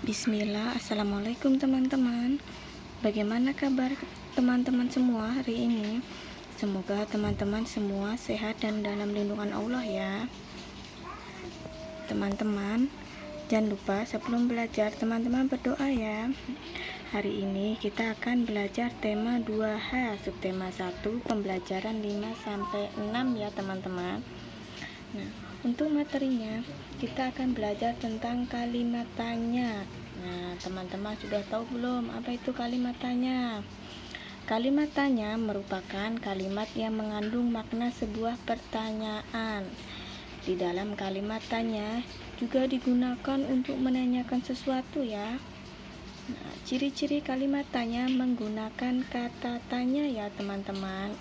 Bismillah, Assalamualaikum teman-teman. Bagaimana kabar teman-teman semua hari ini? Semoga teman-teman semua sehat dan dalam lindungan Allah ya. Teman-teman, jangan lupa sebelum belajar teman-teman berdoa ya. Hari ini kita akan belajar tema 2H, subtema 1, pembelajaran 5-6 ya teman-teman. Nah, untuk materinya kita akan belajar tentang kalimat tanya. Nah, teman-teman sudah tahu belum apa itu kalimat tanya? Kalimat tanya merupakan kalimat yang mengandung makna sebuah pertanyaan. Di dalam kalimat tanya juga digunakan untuk menanyakan sesuatu ya. Nah, ciri-ciri kalimat tanya menggunakan kata tanya ya teman-teman.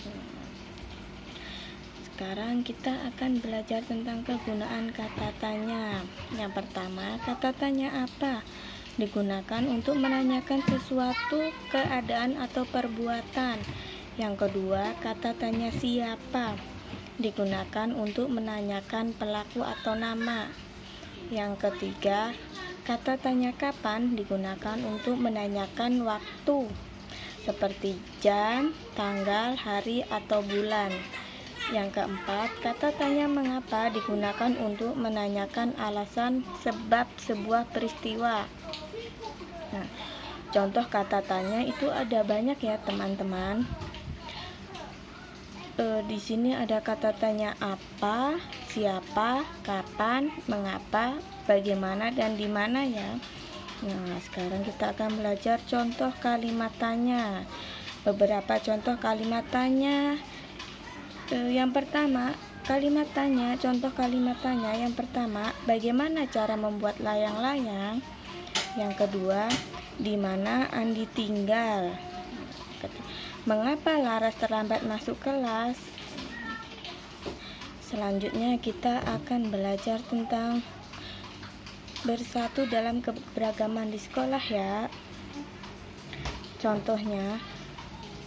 Sekarang kita akan belajar tentang kegunaan kata tanya. Yang pertama, kata tanya apa? Digunakan untuk menanyakan sesuatu, keadaan atau perbuatan. Yang kedua, kata tanya siapa? Digunakan untuk menanyakan pelaku atau nama. Yang ketiga, kata tanya kapan? Digunakan untuk menanyakan waktu, seperti jam, tanggal, hari, atau bulan. Yang keempat, kata tanya mengapa digunakan untuk menanyakan alasan sebab sebuah peristiwa. Nah, contoh kata tanya itu ada banyak ya teman-teman. Di sini ada kata tanya apa, siapa, kapan, mengapa, bagaimana, dan di mana ya. Nah, sekarang kita akan belajar contoh kalimat tanya. Beberapa contoh kalimat tanya. Yang pertama, contoh kalimat tanya yang pertama, bagaimana cara membuat layang-layang? Yang kedua, di mana Andi tinggal? Mengapa Laras terlambat masuk kelas? Selanjutnya kita akan belajar tentang bersatu dalam keberagaman di sekolah ya. Contohnya,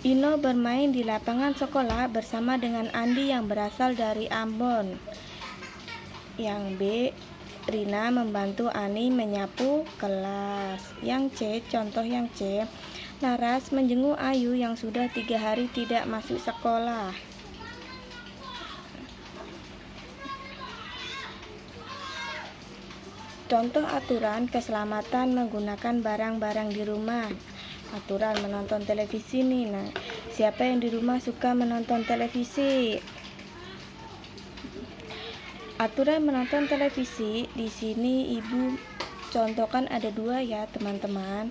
Ino bermain di lapangan sekolah bersama dengan Andi yang berasal dari Ambon. Yang B, Rina membantu Ani menyapu kelas. Yang C, contoh yang C, Laras menjenguk Ayu yang sudah 3 hari tidak masuk sekolah. Contoh aturan keselamatan menggunakan barang-barang di rumah. Aturan menonton televisi nih. Nah, siapa yang di rumah suka menonton televisi? Aturan menonton televisi di sini Ibu contohkan ada 2 ya, teman-teman.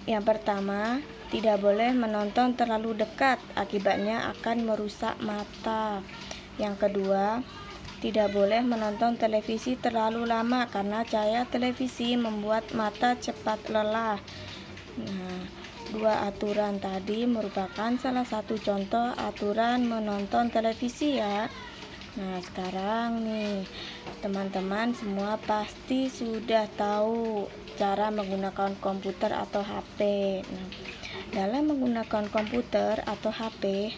Yang pertama, tidak boleh menonton terlalu dekat, akibatnya akan merusak mata. Yang kedua, tidak boleh menonton televisi terlalu lama karena cahaya televisi membuat mata cepat lelah. Nah, 2 aturan tadi merupakan salah satu contoh aturan menonton televisi ya. Nah, sekarang nih teman-teman semua pasti sudah tahu cara menggunakan komputer atau HP. Nah, dalam menggunakan komputer atau HP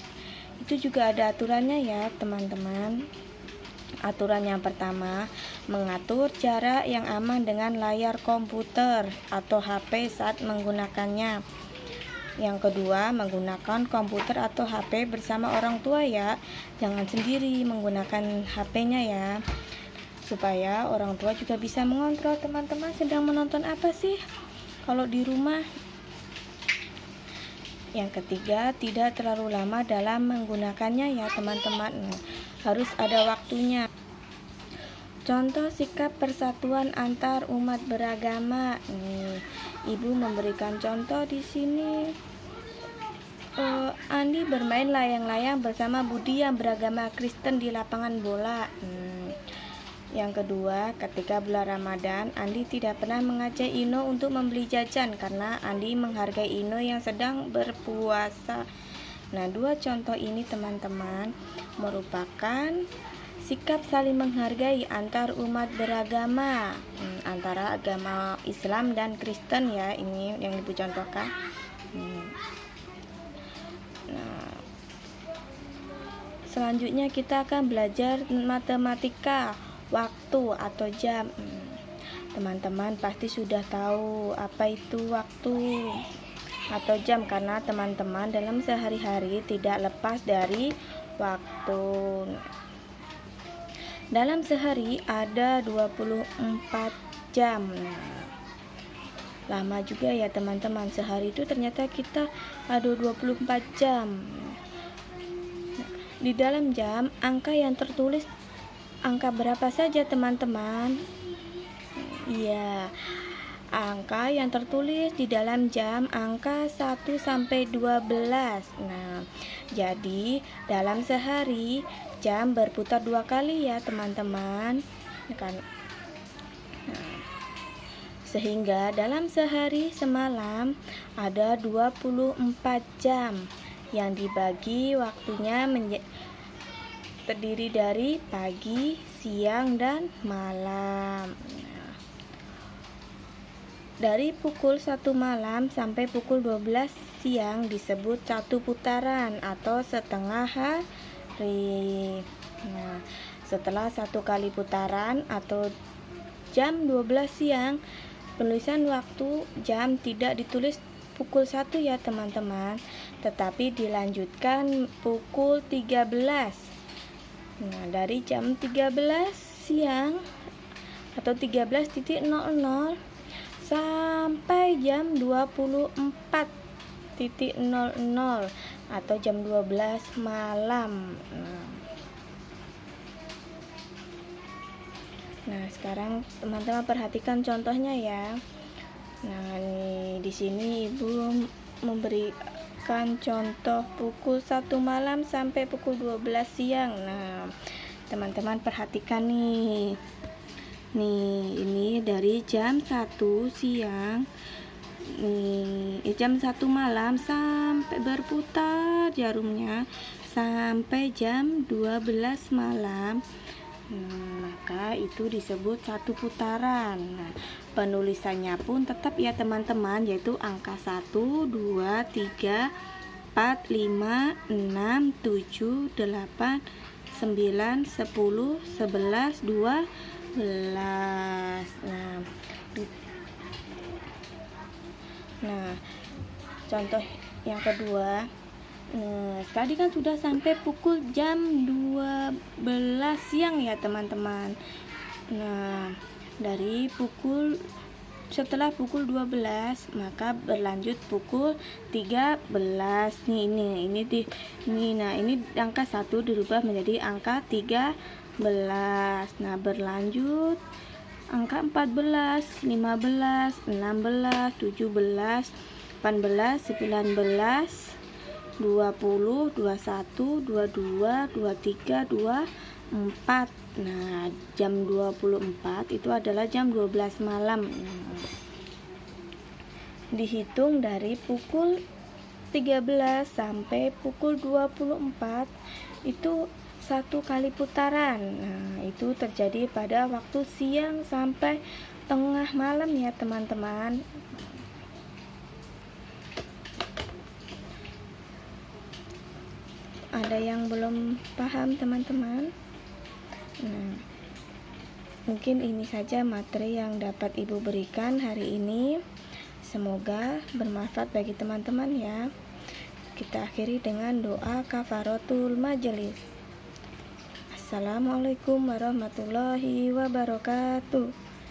itu juga ada aturannya ya teman-teman. Aturan yang pertama, mengatur jarak yang aman dengan layar komputer atau HP saat menggunakannya. Yang kedua, menggunakan komputer atau HP bersama orang tua ya. Jangan sendiri menggunakan HP-nya ya. Supaya orang tua juga bisa mengontrol teman-teman sedang menonton apa sih kalau di rumah. Yang ketiga, tidak terlalu lama dalam menggunakannya ya teman-teman. Harus ada waktunya. Contoh sikap persatuan antar umat beragama. Nih, Ibu memberikan contoh di sini. Andi bermain layang-layang bersama Budi yang beragama Kristen di lapangan bola. Yang kedua, ketika bulan Ramadan, Andi tidak pernah mengajak Ino untuk membeli jajan karena Andi menghargai Ino yang sedang berpuasa. Nah, 2 contoh ini teman-teman merupakan sikap saling menghargai antar umat beragama, antara agama Islam dan Kristen ya, ini yang Ibu contohkan. Nah, selanjutnya kita akan belajar matematika, waktu atau jam. Teman-teman pasti sudah tahu apa itu waktu atau jam, karena teman-teman dalam sehari-hari tidak lepas dari waktu. Dalam sehari ada 24 jam. Lama juga ya teman-teman, sehari itu ternyata kita ada 24 jam. Di dalam jam, angka yang tertulis angka berapa saja teman-teman? Iya, angka yang tertulis di dalam jam angka 1 sampai 12. Nah, jadi dalam sehari jam berputar 2 kali ya teman-teman. Sehingga dalam sehari semalam ada 24 jam yang dibagi waktunya terdiri dari pagi, siang, dan malam. Dari pukul 1 malam sampai pukul 12 siang disebut satu putaran atau setengah hari. Nah, setelah satu kali putaran atau jam 12 siang, penulisan waktu jam tidak ditulis pukul 1 ya teman-teman, tetapi dilanjutkan pukul 13. Nah, dari jam 13 siang atau 13.00 sampai jam 24.00 atau jam 12 malam. Nah, sekarang teman-teman perhatikan contohnya ya. Nah, di sini Ibu memberikan contoh pukul 1 malam sampai pukul 12 siang. Nah, teman-teman perhatikan nih. Ini dari jam 1 siang. Jam 1 malam sampai berputar jarumnya sampai jam 12 malam. Maka itu disebut satu putaran. Nah, penulisannya pun tetap ya teman-teman, yaitu angka 1, 2, 3, 4, 5, 6, 7, 8, 9, 10, 11, 12. Nah, contoh yang kedua. Tadi kan sudah sampai pukul jam 12 siang ya teman-teman. Nah, setelah pukul 12 maka berlanjut pukul 13. Nah, ini angka 1 dirubah menjadi angka 13. Nah, berlanjut angka 14, 15, 16, 17, 18, 19, 20, 21, 22, 23, 24. Nah, jam 24 itu adalah jam 12 malam. Dihitung dari pukul 13 sampai pukul 24 itu satu kali putaran. Nah, itu terjadi pada waktu siang sampai tengah malam ya teman-teman. Ada yang belum paham teman-teman? Nah, mungkin ini saja materi yang dapat Ibu berikan hari ini. Semoga bermanfaat bagi teman-teman ya. Kita akhiri dengan doa kafaratul majelis. Assalamualaikum warahmatullahi wabarakatuh.